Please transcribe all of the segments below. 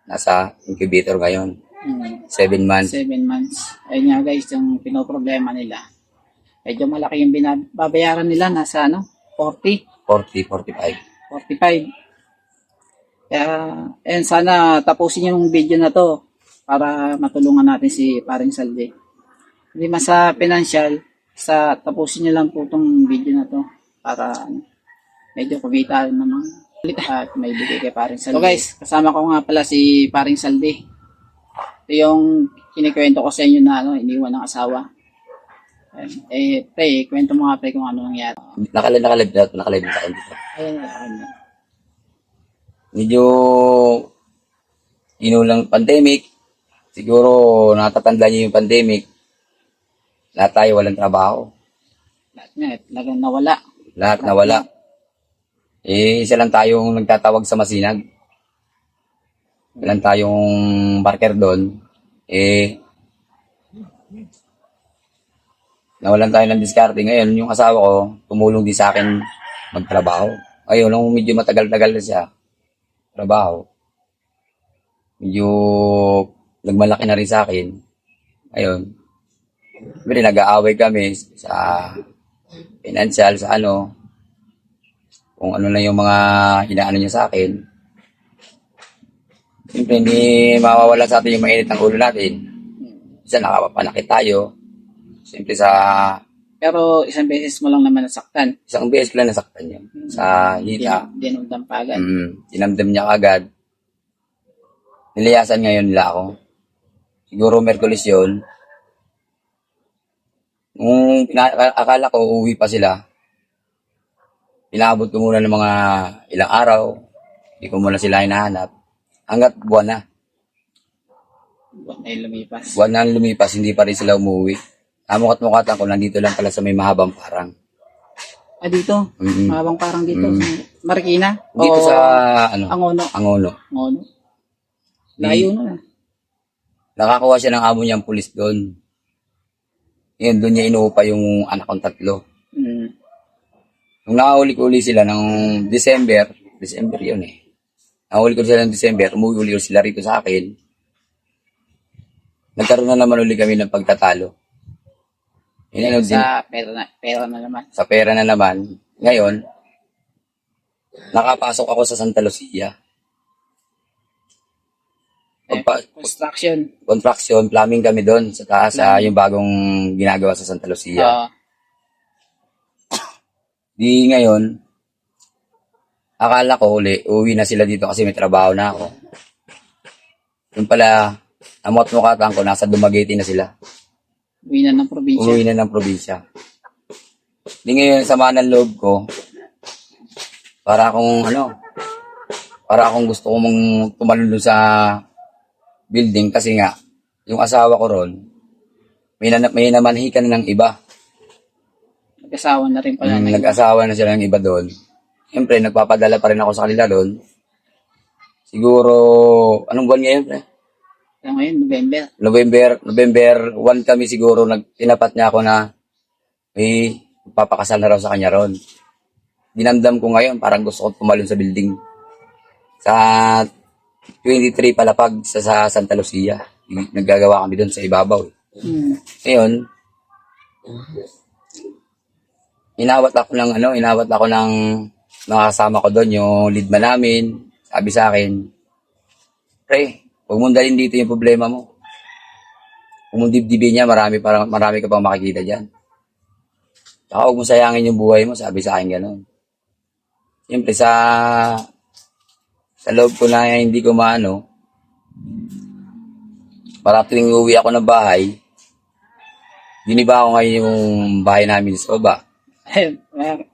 nasa incubator ngayon. Mm. 7 months. 7 months. Ayun nga guys, yung pinoproblema nila. Medyo malaki yung babayaran nila, nasa 40, 40, 45. 45. Kaya, sana tapusin yung video na to para matulungan natin si Paring Saldi. Hindi man sa financial, tapusin nyo lang po itong video na to para medyo kumita naman at may bigay kay Paring Saldi. So guys, kasama ko nga pala si Paring Saldi. Ito yung kinikwento ko sa inyo na iniwan ng asawa. Pre, kwento mo nga pre kung ano nangyari. Nakalive sa akin dito. Ayun. Medyo inulang pandemic. Siguro natatanda niyo yung pandemic. Lahat tayo walang trabaho. Lahat nga, talagang nawala. Lahat nawala. Isa lang tayong nagtatawag sa Masinag. Ilan tayong barker doon. Nawalan tayo ng diskarte. Ngayon, yung asawa ko, tumulong din sa akin magtrabaho. Ayun, nung medyo matagal-tagal na siya, trabaho. Medyo nagmalaki na rin sa akin. Ayun. Siyempre, nag-aaway kami sa financial, sa kung ano na yung mga inaano niya sa akin. Siyempre, hindi mawawala sa atin yung mainit ng ulo natin. Isa, nakapapanakit tayo. Siyempre Pero isang beses mo lang naman nasaktan. isang beses ko lang nasaktan niya. Sa hita. Dinundang pa agad. Dinamdam niya agad. Nilayasan ngayon nila ako. Siguro Merkulis yun. Akala ko uuwi pa sila. Inaabot ko muna ng mga ilang araw. Hindi ko muna sila hinahanap. Hanggat buwan na. Buwan na yung lumipas. Buwan na lumipas, hindi pa rin sila umuwi. Mukhat-mukhatan ko, nandito lang pala sa may mahabang parang. Dito? Mahabang parang dito? Marikina? Dito sa, Angono? Angono. Layo na. Nakakuha siya ng amo niyang pulis doon. Yun, doon niya inuupa yung anak kong 3. Nung nakahuli ko uli sila ng December yun Nakahuli ko sila ng December, umuwi uli sila rito sa akin. Nagkaroon na naman uli kami ng pagtatalo. Sa pera na naman. Sa pera na naman. Ngayon, nakapasok ako sa Santa Lucia. Construction, plumbing kami doon sa taas, yung bagong ginagawa sa Santa Lucia. Di ngayon, akala ko uwi na sila dito kasi may trabaho na ako. Yung pala, amot-mukatan ko, nasa Dumaguete na sila. Uwi na ng probinsya. Di ngayon, sama ng loob ko, para akong gusto kong tumalun doon sa building kasi nga, yung asawa ko ron, may namanhikan ng iba. Nag-asawa na rin pala. Nag-asawa na sila ng iba doon. Siyempre, nagpapadala pa rin ako sa kanila doon. Siguro, anong buwan ngayon, pre? Ngayon, November 1 kami siguro, tinapat niya ako na may papakasal na raw sa kanya ron. Dinamdam ko ngayon, parang gusto ko tumalon sa building. Sa 23 palapag sa Santa Lucia. Naggagawa kami doon sa ibabaw. Ngayon, inawat ako ng mga kasama ko doon, yung leadman namin. Sabi sa akin, pre, huwag mong dalhin dito yung problema mo. Kung mong dibdibin niya, marami ka pang makikita dyan. Saka huwag mong sayangin yung buhay mo, sabi sa akin gano'n. Siyempre, sa loob ko na hindi ko para tuwing uwi ako ng bahay, giniba ako ngayon yung bahay namin sa baba.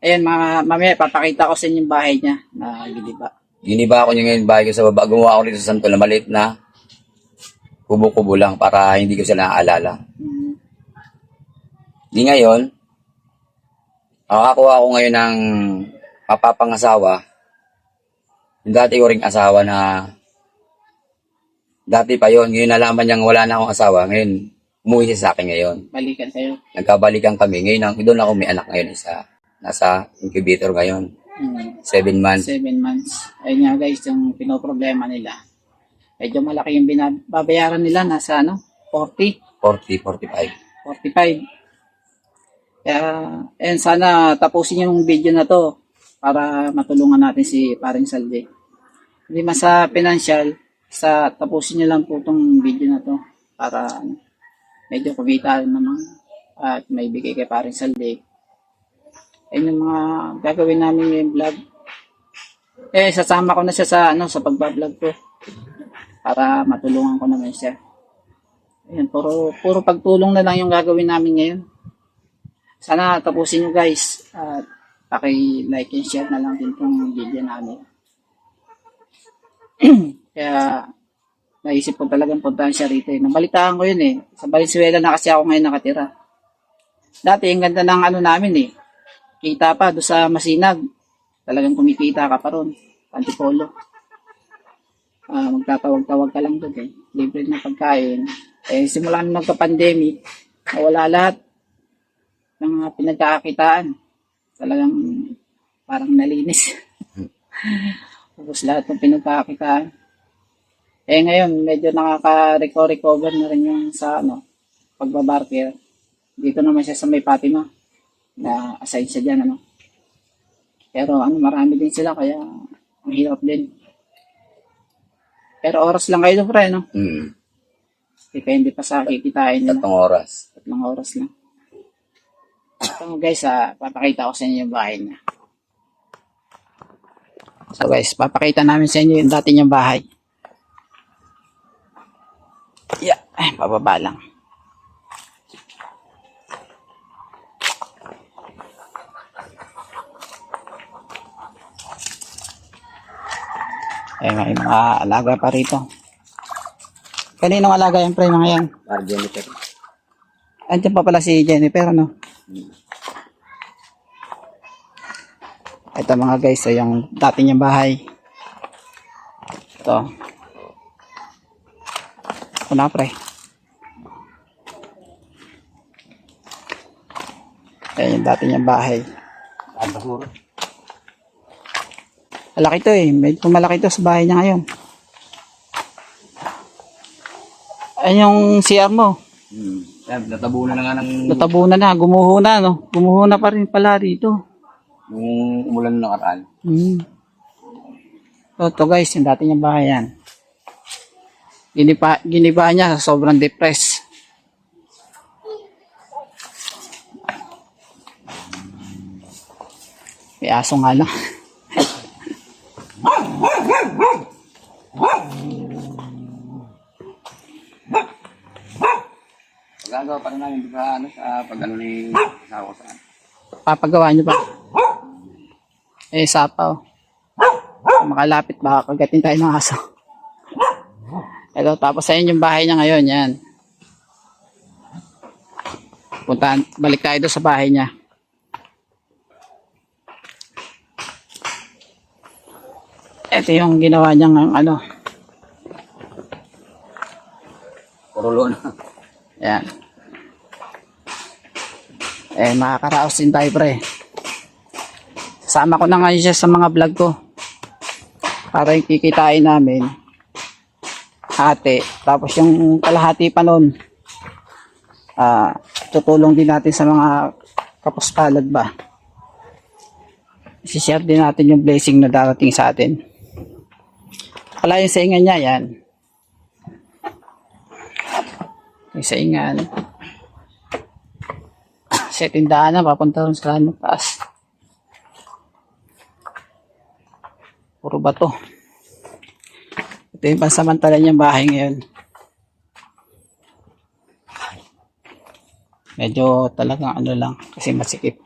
Ayun, mamaya papakita ko sa inyo yung bahay niya na giniba. Giniba ako yung bahay ko sa baba. Gumawa ako dito sa Santo na maliit na kubo-kubo lang para hindi ko sila naaalala. Di ngayon, nakakuha ako ngayon ng mapapangasawa. Yung dati ko ring asawa na dati pa yon. Ngayon nalaman niyang wala na akong asawa. Ngayon, umuwi siya sa akin ngayon. Balikan kayo. Nagkabalikan kami. Ngayon, doon ako may anak ngayon. Nasa incubator ngayon. 7 months. 7 months. Ayun nga guys, yung pinoproblema nila. medyo malaki yung babayaran nila, nasa 40, 40, 45. 45. Kaya, sana tapusin yung video na to para matulungan natin si Paring Saldi. Hindi man sa financial, tapusin nyo lang po itong video na to para medyo kumita naman at may bigay kay Paring Saldi. Ayun yung mga gagawin namin yung vlog. Sasama ko na siya sa pagbablog ko para matulungan ko naman siya. Ayun, puro pagtulong na lang yung gagawin namin ngayon. Sana tapusin nyo guys at paki-like and share na lang din itong video namin. Kaya naisip ko talagang puntahan siya rito. Nabalitaan ko yun Sa Valenzuela na kasi ako ngayon nakatira. Dati ang ganda ng namin kita pa doon sa Masinag. Talagang kumikita ka pa ron. Antipolo. Magtatawag-tawag ka lang doon Libre na pagkain. Simula nung nagka-pandemic, wala lahat ng mga pinagkakakitaan. Talagang parang nalinis. Tapos lahat ng pinagkakakitaan. Ngayon, medyo nakaka-recover na rin yung sa pagbabarker. Dito naman siya sa May Fatima. Na assign siya dyan, Pero marami din sila, kaya ang hirap din. Pero oras lang kayo, pre, Depende pa sa kikitain nila. 3 oras. 3 oras lang. So guys, papakita ko sa inyo yung bahay niya. So guys, papakita namin sa inyo yung dati niyang bahay. Yeah, pababa lang. May mga alaga pa rito. Kaninong alaga yan, pre, mga yan? Jennifer. Andiyan pa pala si Jennifer, Ito mga guys, yung dati niyang bahay. Ito. Ito pre. Ayan yung dati niyang bahay. Malaki to medyo malaki to sa bahay niya ngayon. Ayan yung CR mo. Natabunan na nga ng... Natabunan na, gumuho na, Gumuho na pa rin pala dito. Nung umulan na nakaraan. So, ito guys, yung dati niyang bahay yan. Giniba niya, sobrang depressed. May aso nga lang. Gagawa pa rin namin sa pag-ano ni asawa ko saan. Papagawa niyo pa. Sapaw. Makalapit, baka kagatin tayo ng aso. Ito, tapos sa yung bahay niya ngayon, yan. Balik tayo doon sa bahay niya. Ito yung ginawa niyang Purulo na. Yan. Makakaraos din tayo, pre. Sama ko na ngayon siya sa mga vlog ko. Para yung kikitain namin. Hati. Tapos yung kalahati pa nun. Tutulong din natin sa mga kapuspalad ba. I-share din natin yung blessing na darating sa atin. Pala yung saingan niya, yan. Yung saingan. Sa tindahan na, papunta rin sa taas. Puro bato. Ito yung pansamantala niyang bahay ngayon. Medyo talagang lang, kasi masikip.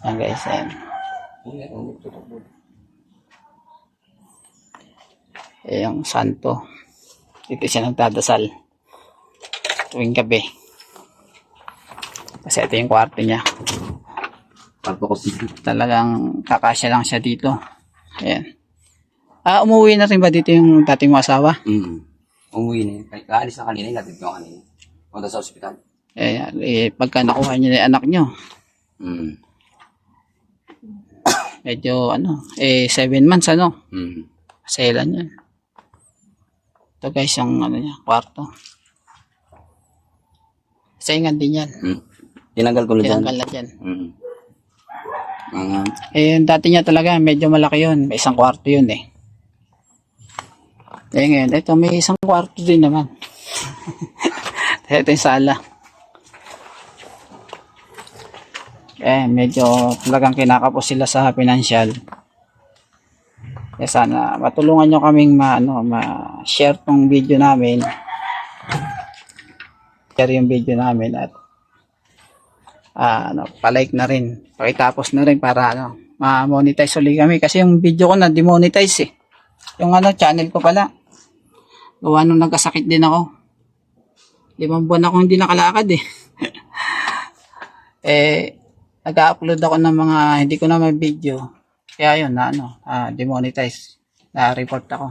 Yan guys, yan. Yung santo. Dito siya nagdadasal tuwing gabi. Kasi ito yung kwarto niya. Talagang kakasya lang siya dito. Ayan. Umuwi na rin ba dito yung dating mo asawa? Umuwi na yun. Kaalis na kanina, natin ko kanina. Punta sa ospital. Pagka nakuha niyo na yung anak niyo, Mm. medyo 7 months Selan yan. Ito guys, yung niya, kwarto. Saingan din yan. Mm. Tinanggal ko na dyan. Tinanggal na dyan. Mm. Yung dati niya talaga, medyo malaki yun. May isang kwarto yun eh. Ngayon, ito may isang kwarto din naman. Ito yung sala. Medyo talagang kinakapos sila sa financial. Kaya sana matulungan nyo kaming ma-share tong video namin. Share yung video namin at pa-like na rin. Pakitapos na rin para ma-monetize ulit kami. Kasi yung video ko na demonetize eh. Yung channel ko pala. Gawa nung nagkasakit din ako. 5 buwan ako hindi nakalakad eh. Nag-upload ako ng mga hindi ko na may video. Kaya yun demonetize. Na-report ako.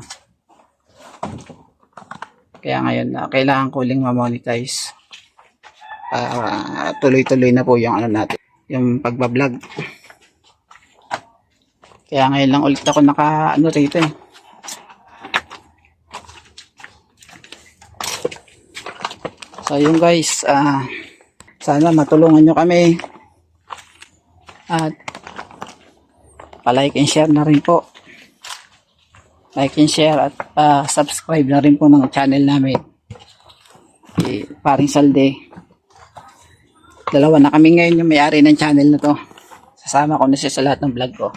Kaya ngayon kailangan ko uling ma-monetize. Tuloy-tuloy na po yung natin. Yung pagbablog. Kaya ngayon lang ulit ako rito eh. So yun guys, sana matulungan nyo kami at pa-like and share na rin po. Like and share at subscribe na rin po ng channel namin. Paring Salde. 2 na kami ngayon yung may-ari ng channel na to. Sasama ko na siya sa lahat ng vlog ko.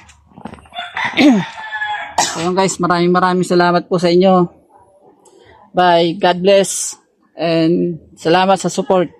So yun guys, maraming salamat po sa inyo. Bye. God bless. And salamat sa support.